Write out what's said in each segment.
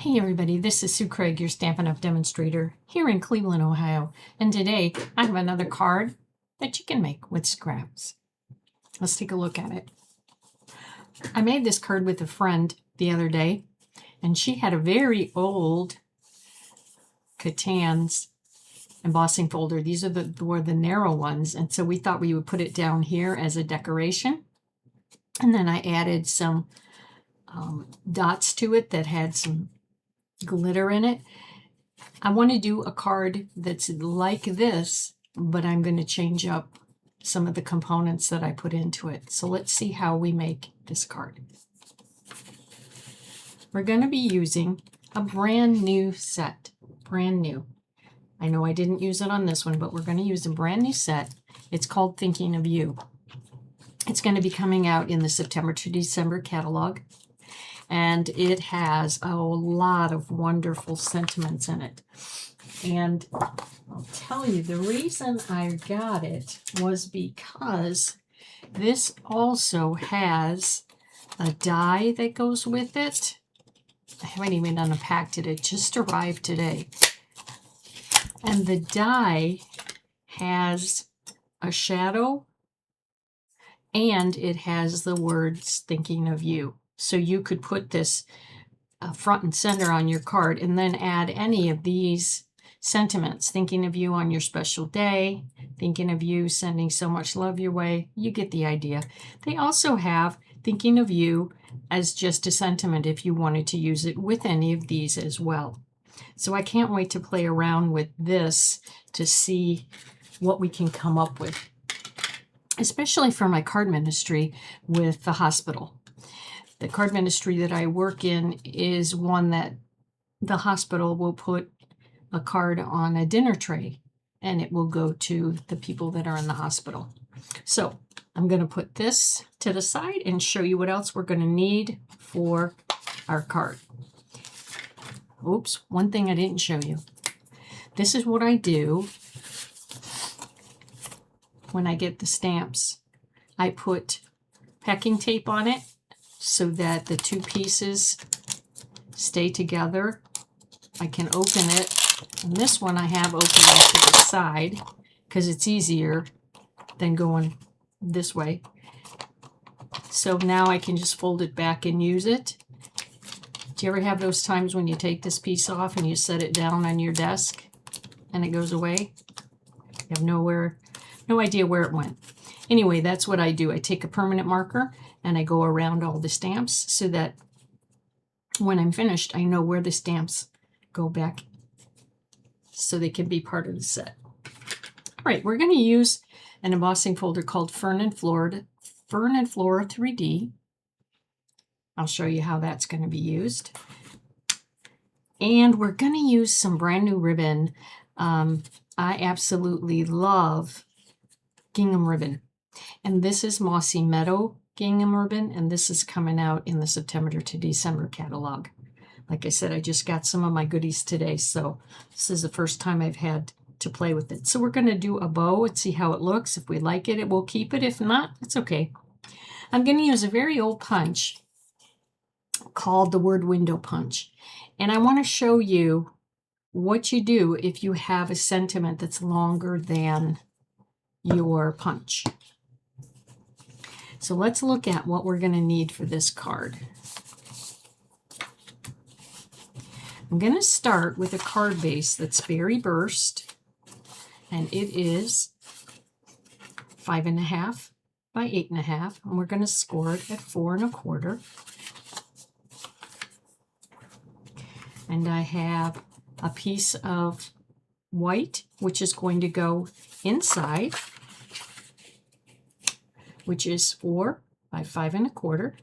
Hey everybody, this is Sue Craig, your Stampin' Up! Demonstrator here in Cleveland, Ohio. And today I have another card that you can make with scraps. Let's take a look at it. I made this card with a friend the other day, and she had a very old Catan's embossing folder. These are were the narrow ones, and so we thought we would put it down here as a decoration. And then I added some dots to it that had some glitter in it. I want to do a card that's like this, but I'm going to change up some of the components that I put into it. So let's see how we make this card. We're going to be using a brand new set. Brand new. I know I didn't use it on this one, but we're going to use a brand new set. It's called Thinking of You. It's going to be coming out in the September to December catalog. And it has a lot of wonderful sentiments in it. And I'll tell you, the reason I got it was because this also has a die that goes with it. I haven't even unpacked it. It just arrived today. And the die has a shadow, and it has the words Thinking of You. So you could put this front and center on your card and then add any of these sentiments. Thinking of you on your special day, thinking of you sending so much love your way. You get the idea. They also have thinking of you as just a sentiment if you wanted to use it with any of these as well. So I can't wait to play around with this to see what we can come up with, especially for my card ministry with the hospital. The card ministry that I work in is one that the hospital will put a card on a dinner tray, and it will go to the people that are in the hospital. So I'm going to put this to the side and show you what else we're going to need for our card. Oops, one thing I didn't show you. This is what I do when I get the stamps. I put packing tape on it so that the two pieces stay together. I can open it, and this one I have open to the side because it's easier than going this way. So now I can just fold it back and use it. Do you ever have those times when you take this piece off and you set it down on your desk and it goes away? You have no idea where it went. Anyway, that's what I do. I take a permanent marker and I go around all the stamps so that when I'm finished, I know where the stamps go back so they can be part of the set. All right, we're going to use an embossing folder called Fern Flora 3D. I'll show you how that's going to be used. And we're going to use some brand new ribbon. I absolutely love gingham ribbon. And this is Mossy Meadow gingham ribbon, and this is coming out in the September to December catalog. Like I said, I just got some of my goodies today, so this is the first time I've had to play with it. So we're going to do a bow and see how it looks. If we like it, we'll keep it. If not, it's okay. I'm going to use a very old punch called the Word Window Punch. And I want to show you what you do if you have a sentiment that's longer than your punch. So let's look at what we're going to need for this card. I'm going to start with a card base that's berry burst, and it is 5.5 by 8.5, and we're going to score it at 4 1/4. And I have a piece of white, which is going to go inside, which is 4 by 5 1/4.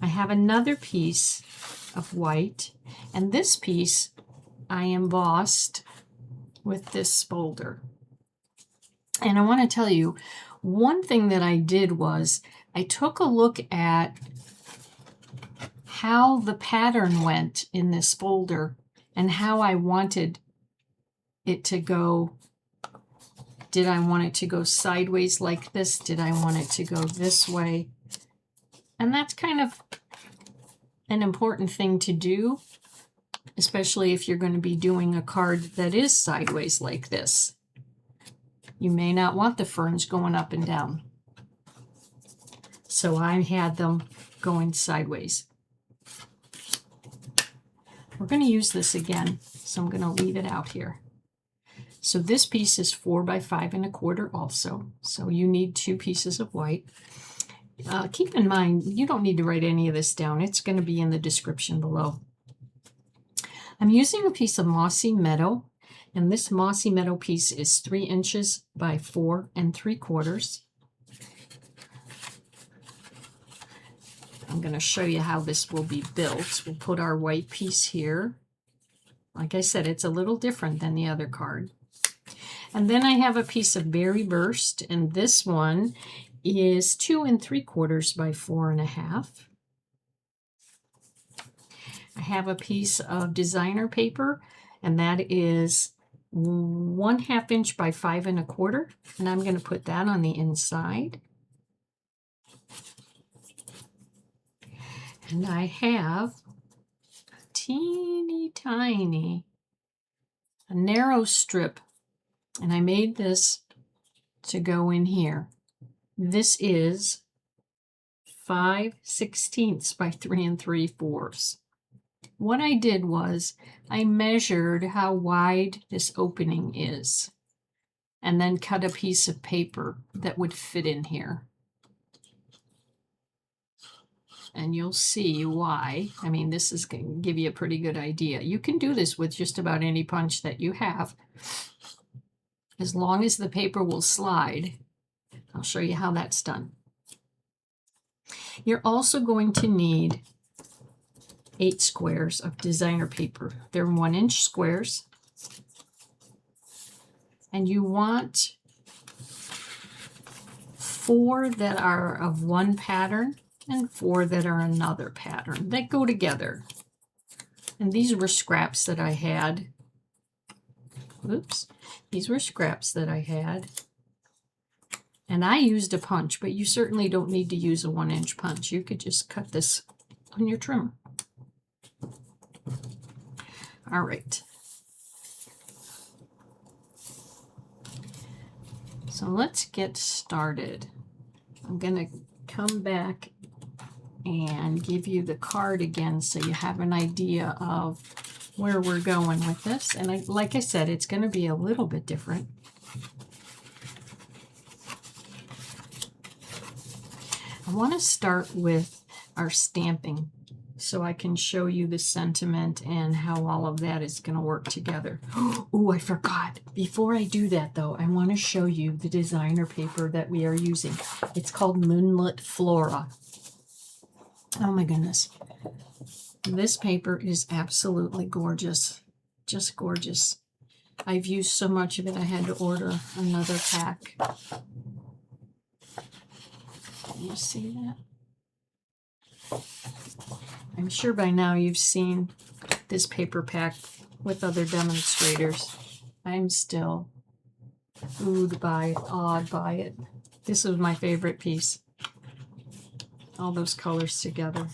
I have another piece of white, and this piece I embossed with this folder. And I want to tell you, one thing that I did was I took a look at how the pattern went in this folder and how I wanted it to go. Did I want it to go sideways like this? Did I want it to go this way? And that's kind of an important thing to do, especially if you're going to be doing a card that is sideways like this. You may not want the ferns going up and down. So I had them going sideways. We're going to use this again, so I'm going to leave it out here. So this piece is 4 by 5 1/4 also, so you need 2 pieces of white. Keep in mind, you don't need to write any of this down. It's going to be in the description below. I'm using a piece of Mossy Meadow, and this Mossy Meadow piece is 3 inches by 4 3/4. I'm going to show you how this will be built. We'll put our white piece here. Like I said, it's a little different than the other card. And then I have a piece of Berry Burst, and this one is 2 3/4 by 4 1/2. I have a piece of designer paper, and that is 1/2 inch by 5 1/4, and I'm going to put that on the inside. And I have a teeny tiny, a narrow strip, and I made this to go in here. This is 5/16 by 3 3/4. What I did was I measured how wide this opening is and then cut a piece of paper that would fit in here. And you'll see why. I mean, this is going to give you a pretty good idea. You can do this with just about any punch that you have, as long as the paper will slide. I'll show you how that's done. You're also going to need 8 squares of designer paper. They're 1 inch squares. And you want 4 that are of one pattern and 4 that are another pattern. They go together. And these were scraps that I had. Oops. These were scraps that I had. And I used a punch, but you certainly don't need to use a 1 inch punch. You could just cut this on your trimmer. All right. So let's get started. I'm going to come back and give you the card again so you have an idea of where we're going with this. And like I said, it's going to be a little bit different. I want to start with our stamping so I can show you the sentiment and how all of that is going to work together. Oh, I forgot. Before I do that, though, I want to show you the designer paper that we are using. It's called Moonlit Flora. Oh my goodness. This paper is absolutely gorgeous. Just gorgeous. I've used so much of it, I had to order another pack. Can you see that? I'm sure by now you've seen this paper pack with other demonstrators. I'm still awed by it. This is my favorite piece. All those colors together.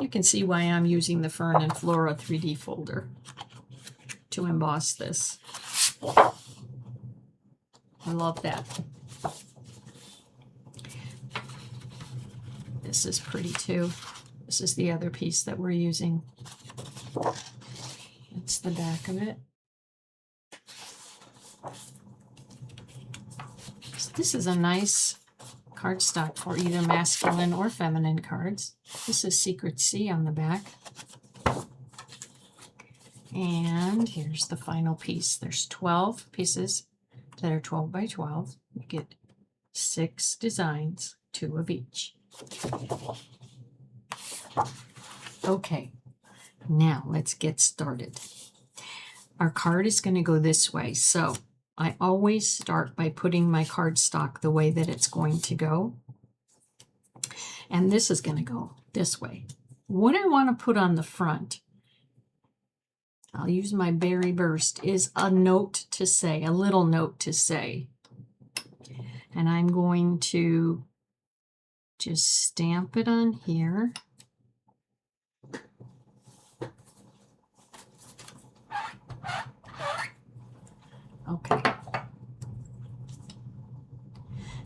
You can see why I'm using the Fern Flora 3D folder to emboss this. I love that. This is pretty too. This is the other piece that we're using. It's the back of it. So this is a nice cardstock for either masculine or feminine cards. This is Secret C on the back. And here's the final piece. There's 12 pieces that are 12 by 12. You get 6 designs, 2 of each. Okay, now let's get started. Our card is going to go this way, so I always start by putting my cardstock the way that it's going to go. And this is going to go this way. What I want to put on the front, I'll use my Berry Burst, is a note to say, a little note to say. And I'm going to just stamp it on here. Okay.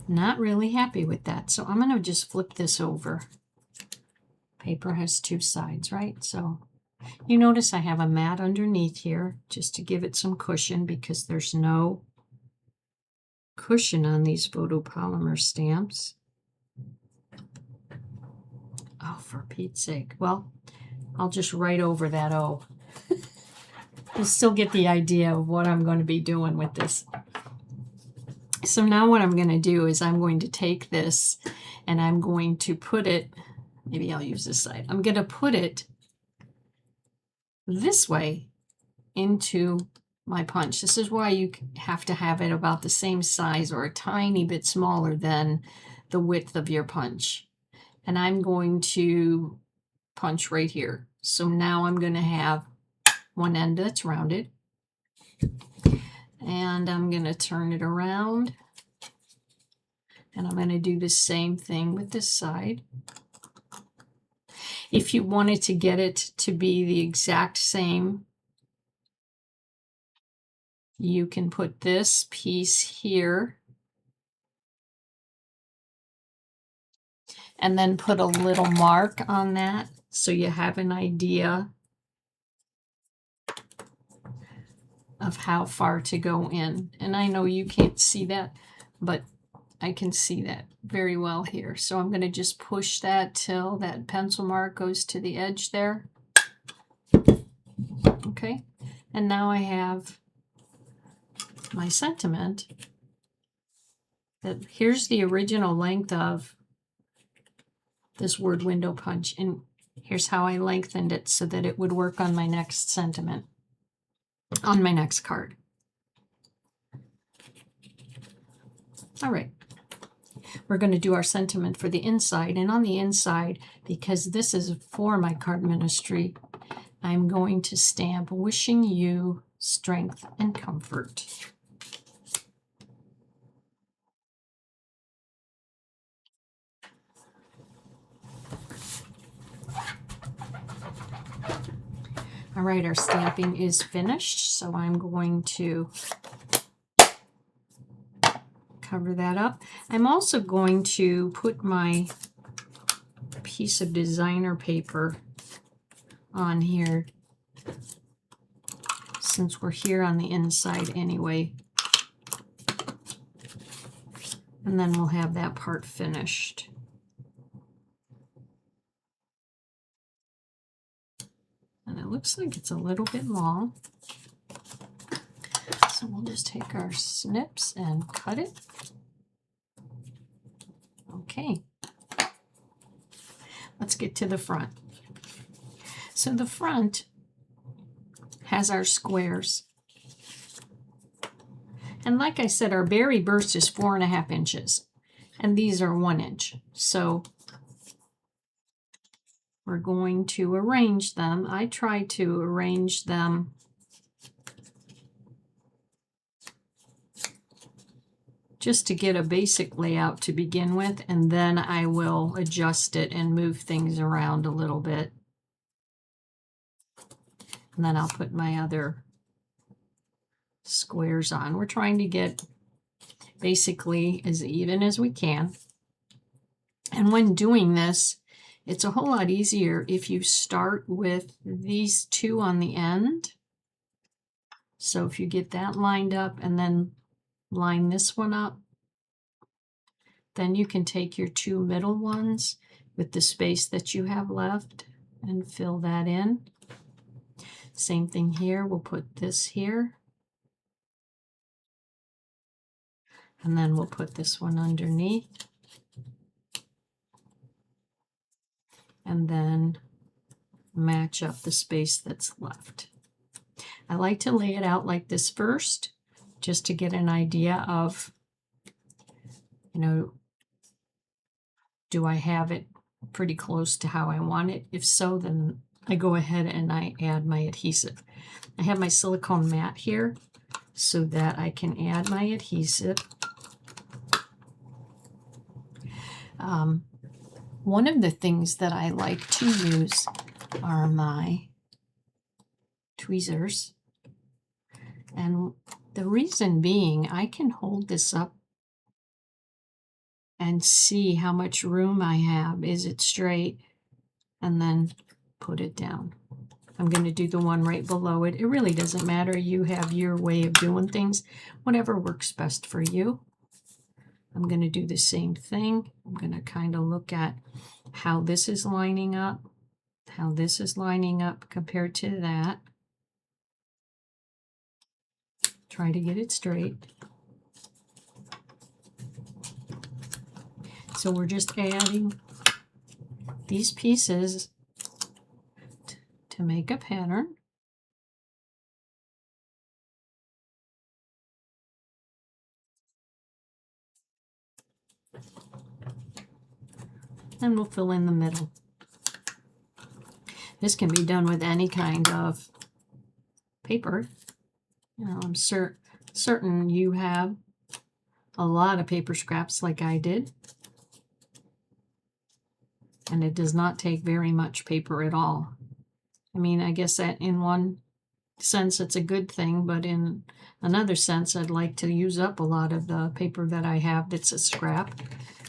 Not really happy with that, so I'm going to just flip this over. Paper has two sides, right? So you notice I have a mat underneath here just to give it some cushion because there's no cushion on these photopolymer stamps. Oh, for Pete's sake. Well, I'll just write over that O. You'll still get the idea of what I'm going to be doing with this. So now what I'm going to do is I'm going to take this and I'm going to put it, maybe I'll use this side. I'm going to put it this way into my punch. This is why you have to have it about the same size or a tiny bit smaller than the width of your punch. And I'm going to punch right here. So now I'm going to have one end that's rounded. And I'm going to turn it around. And I'm going to do the same thing with this side. If you wanted to get it to be the exact same, you can put this piece here and then put a little mark on that so you have an idea of how far to go in. And I know you can't see that, but I can see that very well here. So I'm going to just push that till that pencil mark goes to the edge there. Okay, and now I have my sentiment that here's the original length of this word window punch, and here's how I lengthened it so that it would work on my next sentiment, on my next card. All right, we're going to do our sentiment for the inside, and on the inside, because this is for my card ministry, I'm going to stamp wishing you strength and comfort. All right, our stamping is finished, so I'm going to cover that up. I'm also going to put my piece of designer paper on here since we're here on the inside anyway. And then we'll have that part finished. And it looks like it's a little bit long. So we'll just take our snips and cut it. Okay. Let's get to the front. So the front has our squares. And like I said, our berry burst is 4.5 inches. And these are 1 inch. So we're going to arrange them. I try to arrange them just to get a basic layout to begin with, and then I will adjust it and move things around a little bit. And then I'll put my other squares on. We're trying to get basically as even as we can. And when doing this, it's a whole lot easier if you start with these two on the end. So if you get that lined up and then line this one up, then you can take your two middle ones with the space that you have left and fill that in. Same thing here, we'll put this here. And then we'll put this one underneath. And then match up the space that's left. I like to lay it out like this first, just to get an idea of, you know, do I have it pretty close to how I want it? If so, then I go ahead and I add my adhesive. I have my silicone mat here so that I can add my adhesive. One of the things that I like to use are my tweezers. And the reason being, I can hold this up and see how much room I have. Is it straight? And then put it down. I'm going to do the one right below it. It really doesn't matter. You have your way of doing things, whatever works best for you. I'm going to do the same thing. I'm going to kind of look at how this is lining up, how this is lining up compared to that. Try to get it straight. So we're just adding these pieces to make a pattern. And we'll fill in the middle. This can be done with any kind of paper. You know, I'm certain you have a lot of paper scraps like I did. And it does not take very much paper at all. I mean, I guess that in one sense it's a good thing, but in another sense I'd like to use up a lot of the paper that I have that's a scrap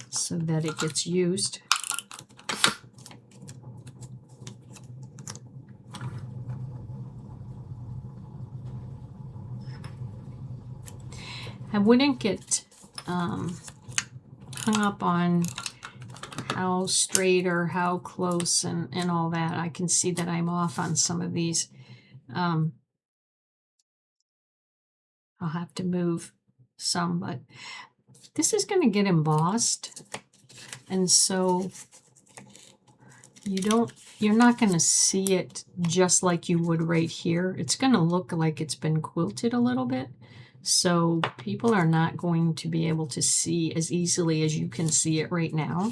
so that it gets used. I wouldn't get hung up on how straight or how close and all that. I can see that I'm off on some of these. I'll have to move some, but this is going to get embossed, and so you're not going to see it just like you would right here. It's going to look like it's been quilted a little bit, so people are not going to be able to see as easily as you can see it right now.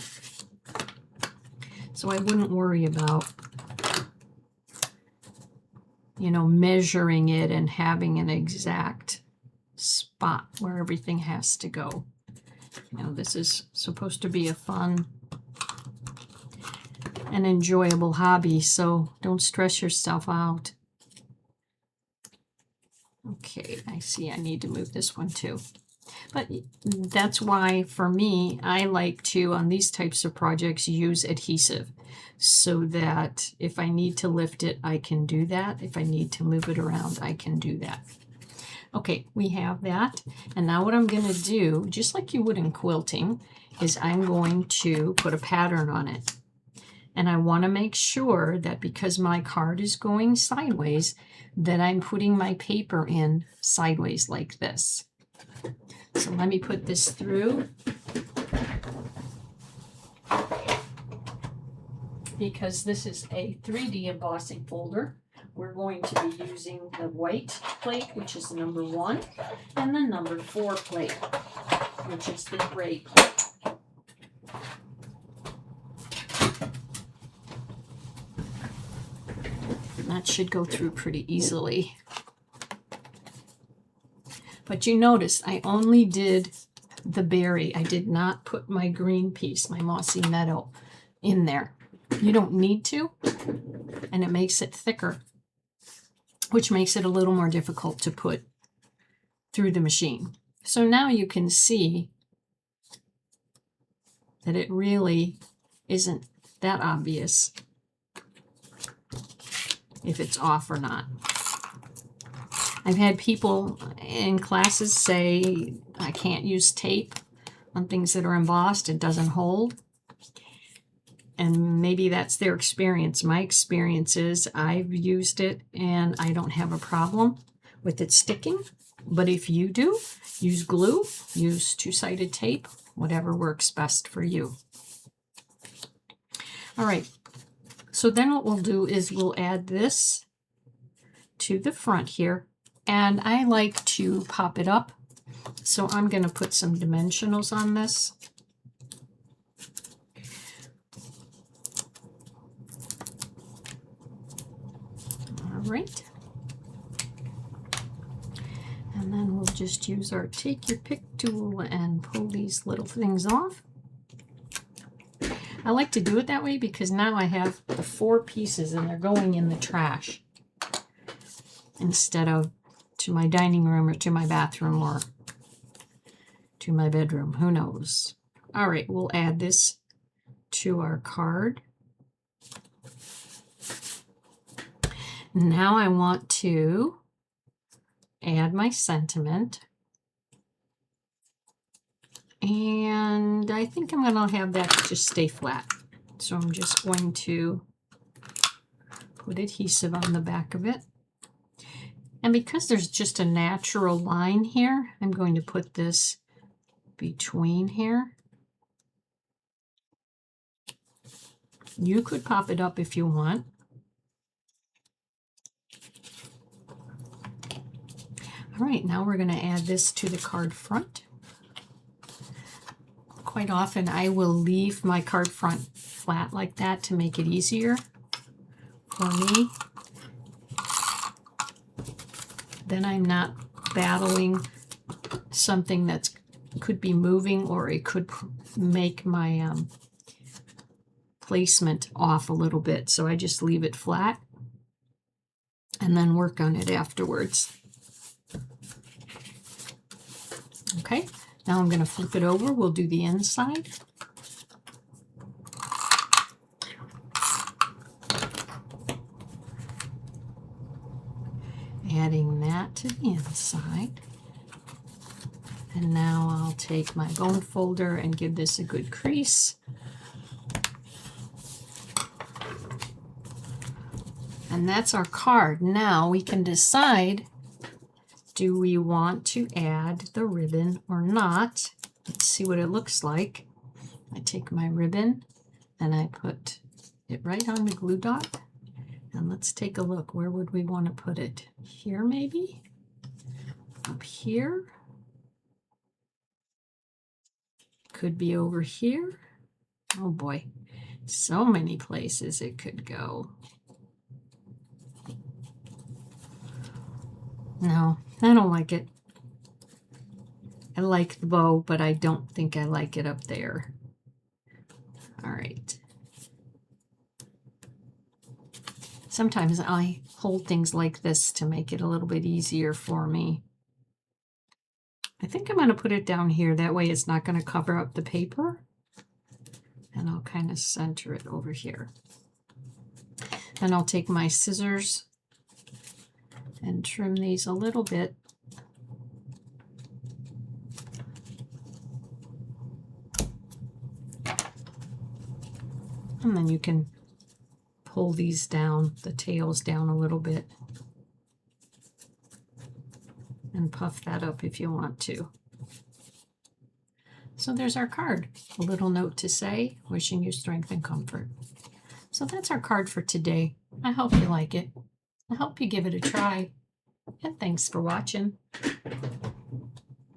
So I wouldn't worry about, you know, measuring it and having an exact spot where everything has to go. You know, this is supposed to be a fun and enjoyable hobby, so don't stress yourself out. Okay, I see I need to move this one too. But that's why, for me, I like to, on these types of projects, use adhesive so that if I need to lift it, I can do that. If I need to move it around, I can do that. Okay, we have that. And now what I'm going to do, just like you would in quilting, is I'm going to put a pattern on it. And I want to make sure that because my card is going sideways, that I'm putting my paper in sideways like this. So let me put this through, because this is a 3D embossing folder. We're going to be using the white plate, which is number 1, and the number 4 plate, which is the gray plate. And that should go through pretty easily. But you notice I only did the berry. I did not put my green piece, my Mossy Meadow, in there. You don't need to, and it makes it thicker, which makes it a little more difficult to put through the machine. So now you can see that it really isn't that obvious if it's off or not. I've had people in classes say I can't use tape on things that are embossed, it doesn't hold. And maybe that's their experience. My experience is I've used it and I don't have a problem with it sticking. But if you do, use glue, use two-sided tape, whatever works best for you. All right, so then what we'll do is we'll add this to the front here. And I like to pop it up, so I'm going to put some dimensionals on this. All right. And then we'll just use our take your pick tool and pull these little things off. I like to do it that way because now I have the 4 pieces and they're going in the trash instead of to my dining room or to my bathroom or to my bedroom. Who knows? All right, we'll add this to our card. Now I want to add my sentiment. And I think I'm going to have that just stay flat. So I'm just going to put adhesive on the back of it. And because there's just a natural line here, I'm going to put this between here. You could pop it up if you want. All right, now we're going to add this to the card front. Quite often I will leave my card front flat like that to make it easier for me. Then I'm not battling something that could be moving, or it could make my placement off a little bit. So I just leave it flat and then work on it afterwards. Okay, now I'm going to flip it over. We'll do the inside. Adding that to the inside. And now I'll take my bone folder and give this a good crease. And that's our card. Now we can decide, do we want to add the ribbon or not? Let's see what it looks like. I take my ribbon and I put it right on the glue dot. And let's take a look. Where would we want to put it? Here maybe? Up here? Could be over here. Oh boy, so many places it could go. No, I don't like it. I like the bow, but I don't think I like it up there. All right. Sometimes I hold things like this to make it a little bit easier for me. I think I'm going to put it down here. That way it's not going to cover up the paper. And I'll kind of center it over here. Then I'll take my scissors and trim these a little bit. And then you can pull these down, the tails down a little bit. And puff that up if you want to. So there's our card. A little note to say, wishing you strength and comfort. So that's our card for today. I hope you like it. I hope you give it a try. And thanks for watching.